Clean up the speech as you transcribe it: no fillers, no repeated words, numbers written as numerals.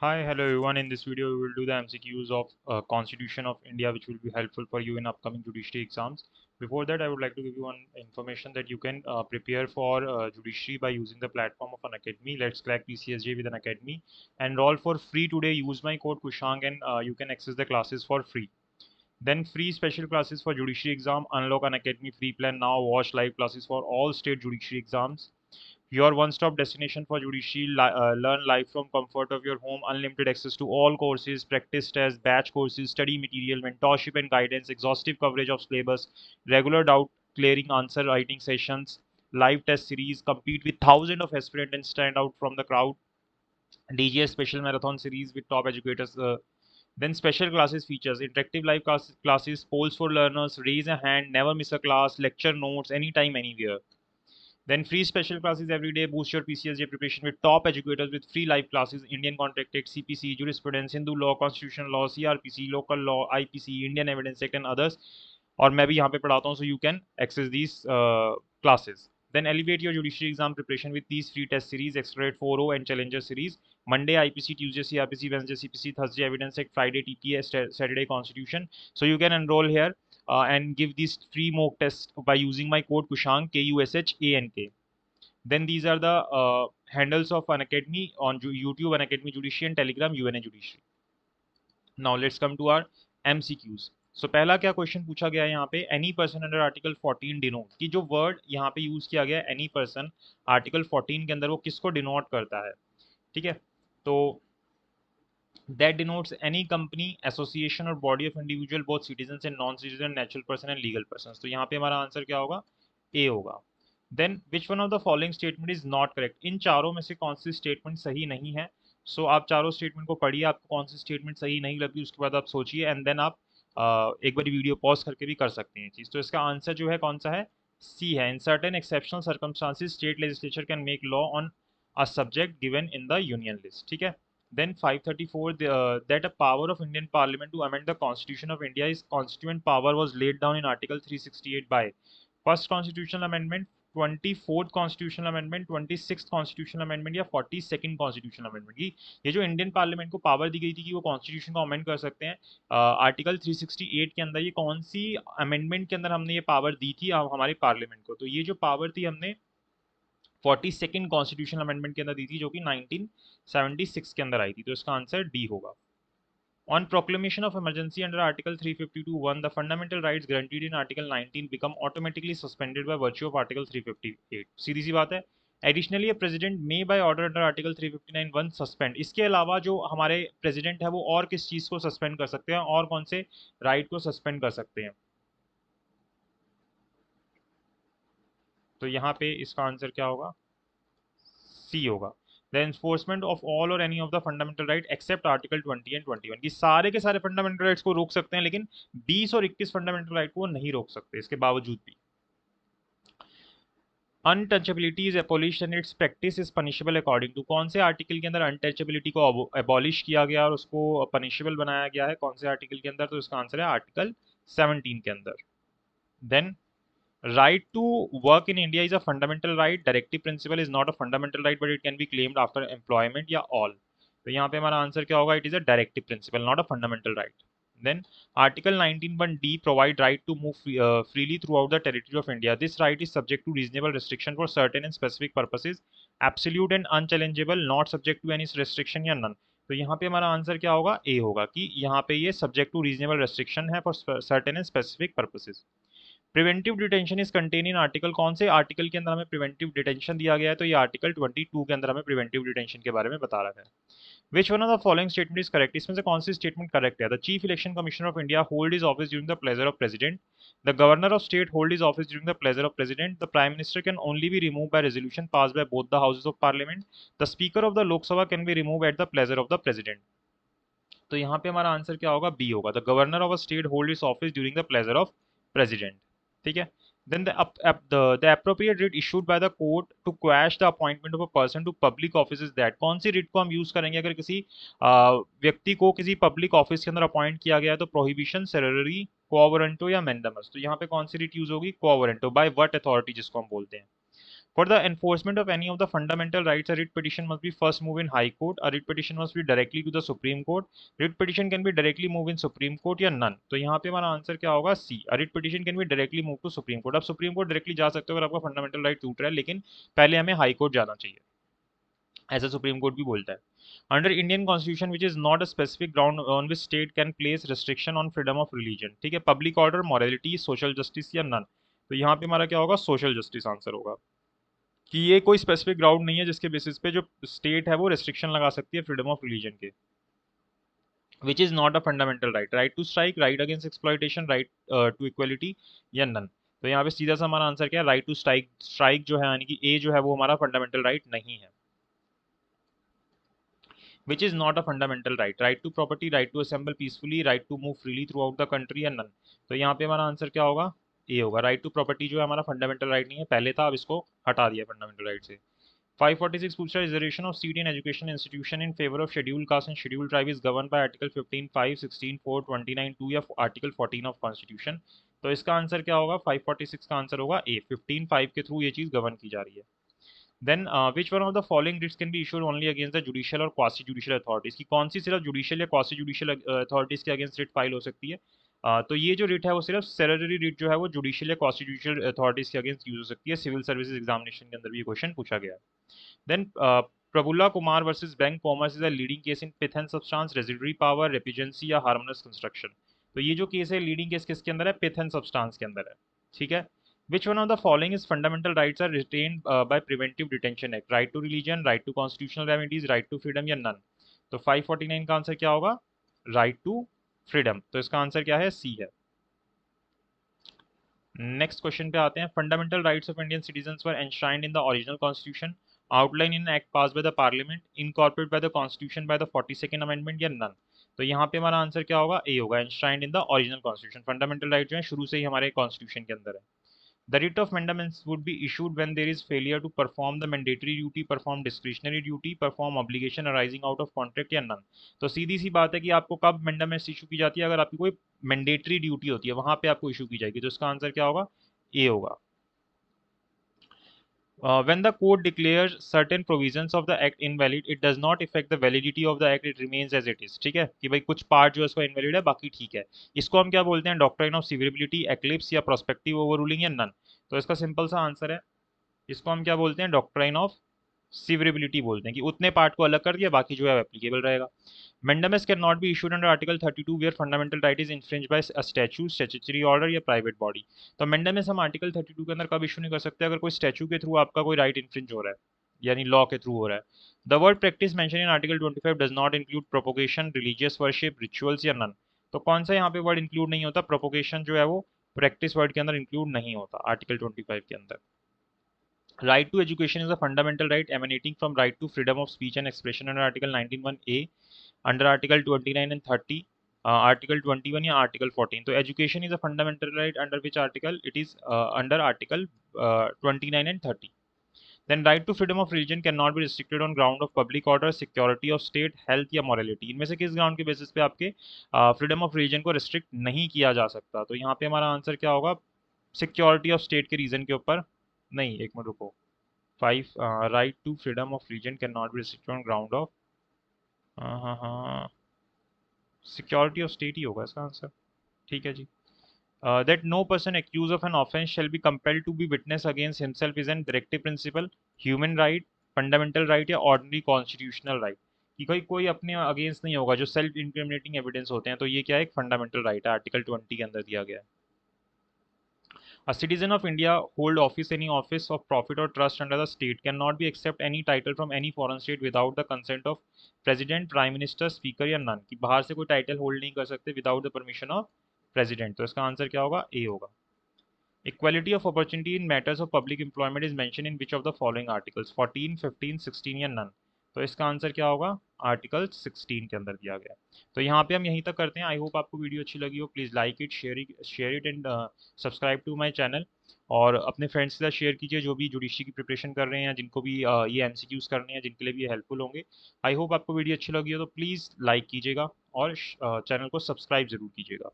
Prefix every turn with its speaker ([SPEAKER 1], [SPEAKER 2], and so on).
[SPEAKER 1] Hi, hello everyone. In this video, we will do the MCQs of Constitution of India, which will be helpful for you in upcoming judiciary exams. Before that, I would like to give you one information that you can prepare for judiciary by using the platform of an academy. Let's crack PCSJ with an academy. Enroll for free today. Use my code Kushang and you can access the classes for free. Then free special classes for judiciary exam. Unlock an academy free plan now. Watch live classes for all state judiciary exams. Your one-stop destination for judiciary. Learn live from comfort of your home. Unlimited access to all courses, practice tests, batch courses, study material, mentorship and guidance, exhaustive coverage of syllabus, regular doubt clearing answer writing sessions, live test series. Compete with thousands of aspirants and stand out from the crowd. DGS special marathon series with top educators. Then special classes features interactive live classes, polls for learners, raise a hand, never miss a class, lecture notes, anytime, anywhere. Then free special classes every day. Boost your PCSJ preparation with top educators with free live classes. Indian Contract, CPC, Jurisprudence, Hindu Law, Constitutional Law, CRPC, Local Law, IPC, Indian Evidence Act and others. और मैं भी यहाँ पे पढ़ाता हूँ, so you can access these classes. Then elevate your judiciary exam preparation with these free test series, Accelerate 4.0 and Challenger series. Monday IPC, Tuesday CRPC, Wednesday CPC, Thursday Evidence Act, Friday TPS, Saturday Constitution. So you can enroll here and give these free mock tests by using my code Kushank, KUSHANK. Then these are the handles of Unacademy on YouTube, Unacademy Judiciary, and Telegram, UNA Judiciary. Now let's come to our MCQs. So पहला क्या question पूछा गया है यहाँ पे, any person under article 14 denote, कि जो word यहाँ पे यूज किया गया है एनी पर्सन आर्टिकल 14 के अंदर, वो किसको डिनोट करता है. ठीक है, तो that denotes any company, association or body of individual, both citizens and non-citizen, natural person and legal persons. तो यहाँ पे हमारा आंसर क्या होगा, ए होगा. Then which one of the following statement is not correct, इन चारों में से कौन सी स्टेटमेंट सही नहीं है. सो आप चारों स्टेटमेंट को पढ़िए, आपको कौन सी स्टेटमेंट सही नहीं लगी उसके बाद आप सोचिए एंड देन आप एक बार वीडियो पॉज करके भी कर सकते हैं चीज़. तो इसका आंसर जो है कौन सा है, सी है. In certain exceptional circumstances state legislature can make law on a subject given in the union list. ठीक है. Then 534, that a power of Indian Parliament to amend the Constitution of India is constituent power was laid down in Article 368 by first constitutional amendment, 24th constitutional amendment, 26th constitutional amendment या 42nd constitutional amendment. की ये जो Indian parliament को power दी गई थी कि वो constitution को अमेंड कर सकते हैं, आर्टिकल 368 के अंदर, ये कौन सी अमेंडमेंट के अंदर हमने ये पावर दी थी हमारे पार्लियामेंट को. तो ये जो पावर थी हमने 42nd कॉन्स्टिट्यूशनल अमेंडमेंट के अंदर दी थी, जो कि 1976 के अंदर आई थी. तो इसका आंसर डी होगा. On proclamation of emergency under Article 352(1), the fundamental rights guaranteed in Article 19 become automatically suspended by virtue of Article 358. सीधी सी बात है. Additionally, a president may by order under Article 359(1) suspend. इसके अलावा जो हमारे प्रेसिडेंट है वो और किस चीज़ को सस्पेंड कर सकते हैं, और कौन से राइट को सस्पेंड कर सकते हैं. तो यहाँ पे इसका आंसर क्या होगा, सी होगा. The enforcement of all or any of the fundamental right except article 20 and 21, की सारे के सारे फंडामेंटल राइट्स को रोक सकते हैं, लेकिन 20 और 21 फंडामेंटल राइट को नहीं रोक सकते इसके बावजूद भी. Untouchability is abolished and its practice is punishable according to, कौन से आर्टिकल के अंदर अनटचेबिलिटी को एबॉलिश किया गया और उसको पनिशेबल बनाया गया है, कौन से आर्टिकल के अंदर. तो इसका आंसर है आर्टिकल 17 के अंदर. Then right to work in India is a fundamental right. Directive principle is not a fundamental right, but it can be claimed after employment या all. तो यहाँ पे हमारा आंसर क्या होगा, it is a directive principle, not a fundamental right. Then Article 19(1)(d) provide right to move freely throughout the territory of India. This right is subject to reasonable restriction for certain and specific purposes, absolute and unchallengeable, not subject to any restriction या none. तो यहाँ पे हमारा answer क्या होगा, A होगा, कि यहाँ पे ये subject to reasonable restriction है for certain and specific purposes. Preventive detention is contain in article, कौन से आर्टिकल के अंदर हमें प्रिवेंटिव डिटेंशन दिया गया है, तो ये आर्टिकल 22 के अंदर हमें प्रिवेंटिव डिटेंशन के बारे में बता रहा है. Which one of the following statement is correct, इसमें से कौन सी स्टेटमेंट करेक्ट है. The chief election commissioner of India hold his office during the pleasure of president. The governor of state hold his office during the pleasure of president. The prime minister can only be remove by resolution pass by both the houses of parliament. The speaker of the Lok Sabha can be remove at the pleasure of the president. तो यहाँ पे हमारा answer क्या होगा, B होगा. The governor of a state hold his office during the pleasure of president. ठीक है. Then the appropriate writ issued by the court to quash the appointment of a person to public office is that, कौन सी writ को हम use करेंगे अगर किसी व्यक्ति को किसी पब्लिक ऑफिस के अंदर अपॉइंट किया गया है, तो प्रोहिबिशन, सेरेरी, क्वावरेंटो या मैंडेमस. तो यहाँ पे कौन सी writ यूज होगी, क्वावरेंटो. बाय व्हाट अथॉरिटी जिसको हम बोलते हैं. For the enforcement of any of the fundamental rights, a writ petition must be first moved in High Court. A writ petition must be directly to the Supreme Court. Writ petition can be directly moved in Supreme Court या none. तो यहाँ पे हमारा answer क्या होगा? सी. A writ petition can be directly moved to Supreme Court. आप Supreme Court directly जा सकते हो अगर आपका फंडामेंटल राइट टूट रहा है, लेकिन पहले हमें हाई कोर्ट जाना चाहिए, ऐसा सुप्रीम कोर्ट भी बोलता है. Under Indian constitution which is not a specific ground on which state can place restriction on freedom of religion. ठीक है, public order, morality, social justice या नन. तो यहाँ पे हमारा क्या होगा? सोशल जस्टिस आंसर होगा, कि ये कोई स्पेसिफिक ग्राउंड नहीं है जिसके बेसिस पे जो स्टेट है वो रेस्ट्रिक्शन लगा सकती है फ्रीडम ऑफ रिलीजन के. Which is not a fundamental right. Right to strike, right against exploitation, right to equality या नन. तो यहाँ पे सीधा सा हमारा आंसर क्या है? Right to strike. स्ट्राइक जो है यानी कि ए जो है वो हमारा फंडामेंटल राइट नहीं है. Which is not a fundamental right. Right to property, right to assemble peacefully, right to move freely throughout the country and none. तो यहाँ पे हमारा आंसर क्या होगा? ए होगा. राइट टू प्रॉपर्टी जो है हमारा फंडामेंटल राइट नहीं है, पहले था, अब इसको हटा दिया फंडामेंल राइट से. 546 पूछता है reservation of seat in education institution in favour of schedule caste and schedule tribe is govern by article 15(5), 16(4), 29(2) या आर्टिकल 14 ऑफ कॉन्स्टिट्यूशन. तो इसका आंसर क्या होगा? 546 का आंसर होगा ए. 15(5) के थ्रू ये चीज गवर्न की जा रही है. Then which one of the following writs can be issued only against the judicial or quasi judicial authorities? कि कौन सी सिर्फ जुडिशियल या क्वासी जुडिशियल अथॉरिटीज के अगेंस्ट रिट फाइल हो सकती है? तो ये जो रिट है वो सिर्फ सेरेटरी रिट जो है वो जुडिशियल या क्वासी जुडिशियल अथॉरिटीज के अगेंस्ट यूज हो सकती है. सिविल सर्विसेज एग्जामिनेशन के अंदर भी ये क्वेश्चन पूछा गया है. Then Prafulla Kumar versus bank commerce is a leading case in pith and substance, residuary power, repugnancy या हार्मोनियस कंस्ट्रक्शन. तो ये जो केस है लीडिंग केस किसके अंदर है? पिथ एंड सब्सटेंस के अंदर है. ठीक है. Which one of the following is fundamental rights are retained by Preventive Detention Act? Right to religion, right to constitutional remedies, right to freedom या none. तो 549 का आंसर क्या होगा? Right to freedom. तो इसका आंसर क्या है? सी है. नेक्स्ट क्वेश्चन पे आते हैं. Fundamental rights of Indian citizens were enshrined in the original constitution, outline in act pass by the parliament, incorporate by the constitution by the 42nd amendment या none. तो यहाँ पे हमारा आंसर क्या होगा? ए होगा. Enshrined in the original constitution. Fundamental right जो है शुरू से ही हमारे कॉन्स्टिट्यूशन के अंदर है. The writ of mandamus would be issued when there is failure to perform the mandatory duty, perform discretionary duty, perform obligation arising out of contract या none. तो सीधी सी बात है कि आपको कब mandamus इशू की जाती है? अगर आपकी कोई मैंडेटरी ड्यूटी होती है वहां पे आपको इशू की जाएगी. तो इसका आंसर क्या होगा? ए होगा. When the court declares certain provisions of the act invalid, it does not affect the validity of the act, it remains as it is. ठीक है, कि भाई कुछ पार्ट जो है उसका इनवैलिड है, बाकी ठीक है. इसको हम क्या बोलते हैं? डॉक्ट्राइन ऑफ सीवरेबिलिटी, एक्लिप्स या प्रोस्पेक्टिव ओवररूलिंग या नन. तो इसका सिंपल सा आंसर है, इसको हम क्या बोलते हैं? डॉक्ट्राइन ऑफ सीवरेबिलिटी बोलते हैं, कि उतने पार्ट को अलग कर दिया, बाकी जो है एप्लीकेबल रहेगा. Mandamus cannot be issued under Article 32 where fundamental right is infringed by a statute, statutory order या private body. तो mandamus हम आर्टिकल 32 के अंदर कब इशू नहीं कर सकते? अगर कोई स्टैचू के थ्रू आपका कोई राइट इन्फ्रिंज हो रहा है, यानी लॉ के थ्रू हो रहा है. The word practice mention in article 25 does not include propagation, religious worship, rituals या नन. तो कौन सा यहाँ पे वर्ड इंक्लूड नहीं होता? प्रोपोगेशन जो है वो प्रैक्टिस वर्ड के अंदर इंक्लूड नहीं होता आर्टिकल 25 के अंदर. Right to education is a fundamental right emanating from right to freedom of speech and expression under Article 19(1)(a), under Article 29 and 30, Article 21 या Article 14. तो education is a fundamental right under which article? It is under Article 29 and 30. Then right to freedom of religion cannot be restricted on ground of public order, security of state, health या morality. इनमें से किस ground के basis पे आपके freedom of religion को restrict नहीं किया जा सकता? तो यहाँ पे हमारा आंसर क्या होगा? सिक्योरिटी ऑफ स्टेट के रीजन के ऊपर नहीं. एक मिनट रुको. 5 right to freedom of religion can not be restricted on ground of, हाँ सिक्योरिटी ऑफ स्टेट ही होगा इसका आंसर. ठीक है जी. That no person accused of an offence shall be compelled to be witness against himself is an directive principle, human right, fundamental right या ordinary constitutional right. कि कोई अपने अगेंस्ट नहीं होगा. जो सेल्फ इंक्रिमिनेटिंग एविडेंस होते हैं, तो ये क्या है? एक फंडामेंटल राइट है, आर्टिकल 20 के अंदर दिया गया है. A citizen of India hold office any office of profit or trust under the state cannot be accept any title from any foreign state without the consent of president, prime minister, speaker या none. कि बाहर से कोई title hold नहीं कर सकते without the permission of president. तो इसका आंसर क्या होगा? ए होगा. Equality of opportunity in matters of public employment is mentioned in which of the following articles? 14, 15, 16 या none. तो इसका आंसर क्या होगा? आर्टिकल 16 के अंदर दिया गया. तो यहाँ पे हम यहीं तक करते हैं. आई होप आपको वीडियो अच्छी लगी हो. Please like it, share it and subscribe to my channel. और अपने फ्रेंड्स के साथ शेयर कीजिए जो भी जुडिशरी की प्रिपरेशन कर रहे हैं, जिनको भी ये एमसीक्यूज करने हैं, जिनके लिए भी ये हेल्पफुल होंगे. आई होप आपको वीडियो अच्छी लगी हो, तो प्लीज़ लाइक कीजिएगा और चैनल को सब्सक्राइब ज़रूर कीजिएगा.